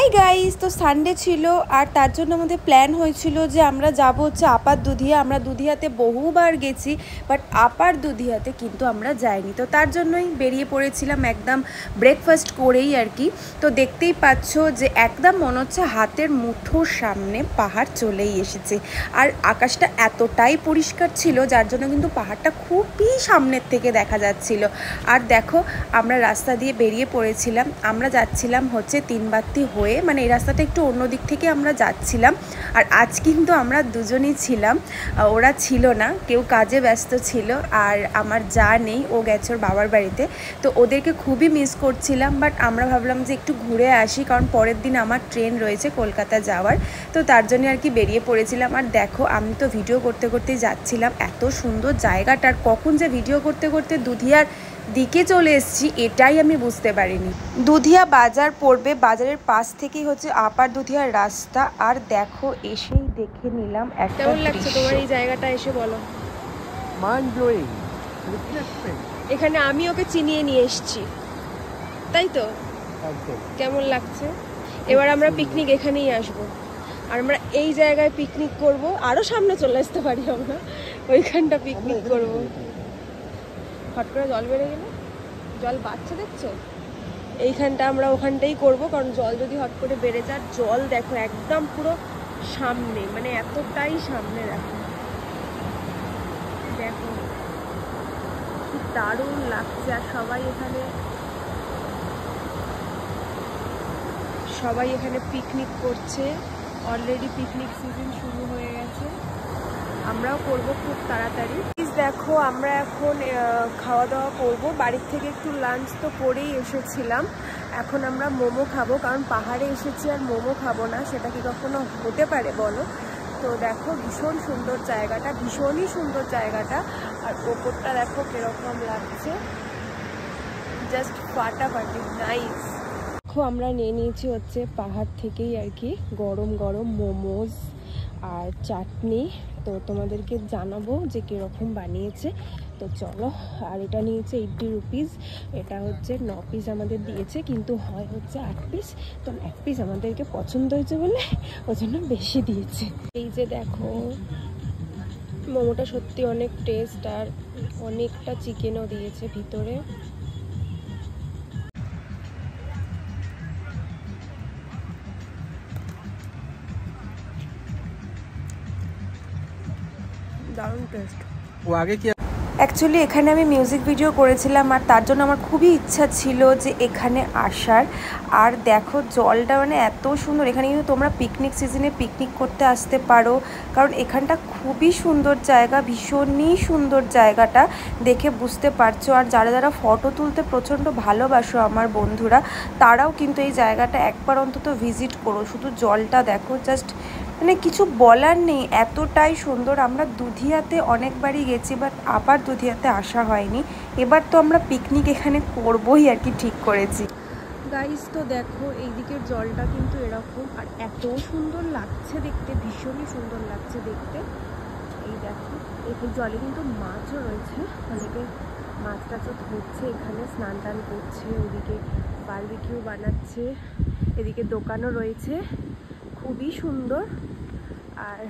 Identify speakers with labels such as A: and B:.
A: Hi guys, তো Sunday ছিল আর তার জন্য আমাদের প্ল্যান হয়েছিল যে আমরা যাব হচ্ছে আপার দুধিয়া। আমরা দুধিয়াতে বহুবার গেছি, বাট আপার দুধিয়াতে কিন্তু আমরা যাইনি। তো তার জন্যই বেরিয়ে পড়েছিলাম একদম ব্রেকফাস্ট করেই আর কি। তো দেখতেই পাচ্ছ যে একদম মনে হচ্ছে হাতের মুঠোর সামনে পাহাড় চলেই এসেছে। আর আকাশটা এতটাই পরিষ্কার ছিল যার জন্য কিন্তু পাহাড়টা খুবই সামনের থেকে দেখা যাচ্ছিল। আর দেখো আমরা রাস্তা দিয়ে বেরিয়ে পড়েছিলাম। আমরা যাচ্ছিলাম হচ্ছে তিনবাত্তি হয়ে, মানে এই রাস্তাটা একটু অন্য দিক থেকে আমরা যাচ্ছিলাম। আর আজ কিন্তু আমরা দুজনই ছিলাম, ওরা ছিল না, কেউ কাজে ব্যস্ত ছিল। আর আমার যা নেই, ও গেছে ওর বাবার বাড়িতে। তো ওদেরকে খুবই মিস করছিলাম, বাট আমরা ভাবলাম যে একটু ঘুরে আসি, কারণ পরের দিন আমার ট্রেন রয়েছে কলকাতা যাওয়ার। তো তার জন্য আর কি বেরিয়ে পড়েছিলাম। আর দেখো আমি তো ভিডিও করতে করতেই যাচ্ছিলাম, এত সুন্দর জায়গাটার কখন যে ভিডিও করতে করতে দুধিয়ার দিকে চলে এসেছি এটাই আমি বুঝতে পারিনি। দুধিয়া বাজার পড়বে, বাজারের পাশ থেকেই হচ্ছে আপার দুধিয়ার রাস্তা। আর দেখো এসেই দেখে নিলাম একটা। কেমন লাগছে তোমার এই জায়গাটা এসে বলো?
B: Mind blowing.
A: এখানে আমি ওকে চিনিয়ে নিয়ে এসেছি, তাই তো? কেমন লাগছে? এবার আমরা পিকনিক এখানেই আসবো, আর আমরা এই জায়গায় পিকনিক করব। আরো সামনে চলে আসতে পারি আমরা, ওইখানটা পিকনিক করব। হট করে জল বেড়ে গেলে, জল বাড়ছে দেখছো, এইখানটা আমরা ওখানটাই করব। কারণ জল যদি হট করে বেড়ে যায়, জল দেখো একদম পুরো সামনে, মানে এতটাই সামনে। দেখো দেখো কি দারুণ লাগছে। আর সবাই এখানে পিকনিক করছে। অলরেডি পিকনিক সিজন শুরু হয়ে গেছে, আমরাও করব খুব তাড়াতাড়ি। দেখো আমরা এখন খাওয়া দাওয়া করব। বাড়ির থেকে একটু লাঞ্চ তো করেই এসেছিলাম, এখন আমরা মোমো খাবো। কারণ পাহাড়ে এসেছি আর মোমো খাবো না, সেটা কি কখনো হতে পারে বলো? তো দেখো ভীষণ সুন্দর জায়গাটা, ভীষণই সুন্দর জায়গাটা। আর ওপরটা দেখো কিরকম লাগছে, জাস্ট ফাটাফাটি নাইস। দেখো আমরা নিয়ে নিয়েছি হচ্ছে পাহাড় থেকেই আর কি গরম গরম মোমোজ আর চাটনি। তো তোমাদেরকে জানাবো যে কীরকম বানিয়েছে। তো চলো। আর এটা নিয়েছে 80 রুপিস, এটা হচ্ছে 9 পিস আমাদের দিয়েছে, কিন্তু হয় হচ্ছে 8 পিস। তো 1 পিস আমাদেরকে পছন্দ হয়েছে বলে ওই জন্য বেশি দিয়েছে। এই যে দেখো মোমোটা সত্যি অনেক টেস্ট, আর অনেকটা চিকেনও দিয়েছে ভিতরে। দারুণ টেস্ট।
B: ও আগে কি
A: অ্যাকচুয়ালি এখানে আমি মিউজিক ভিডিও করেছিলাম, আর তার জন্য আমার খুবই ইচ্ছা ছিল যে এখানে আসার। আর দেখো জলটা মানে এত সুন্দর। এখানে কিন্তু তোমরা পিকনিক সিজনে পিকনিক করতে আসতে পারো, কারণ এখানটা খুবই সুন্দর জায়গা, ভীষণই সুন্দর জায়গাটা দেখে বুঝতে পারছো। আর যারা যারা ফটো তুলতে প্রচণ্ড ভালোবাসো আমার বন্ধুরা, তারাও কিন্তু এই জায়গাটা একবার অন্তত ভিজিট করো। শুধু জলটা দেখো, জাস্ট মানে কিছু বলার নেই, এতটাই সুন্দর। আমরা দুধিয়াতে অনেকবারই গেছি, বাট আবার দুধিয়াতে আসা হয়নি। এবার তো আমরা পিকনিক এখানে করবোই আর কি ঠিক করেছি। গাইস তো দেখো এই দিকের জলটা কিন্তু এরকম, আর এত সুন্দর লাগছে দেখতে, ভীষণই সুন্দর লাগছে দেখতে। এই দেখো এই জলে কিন্তু মাছও রয়েছে, অনেকে মাছ টাছও ধরছে, এখানে স্নান টান করছে, ওদিকে বারবিকিউ বানাচ্ছে, এদিকে দোকানও রয়েছে, খুবই সুন্দর। আর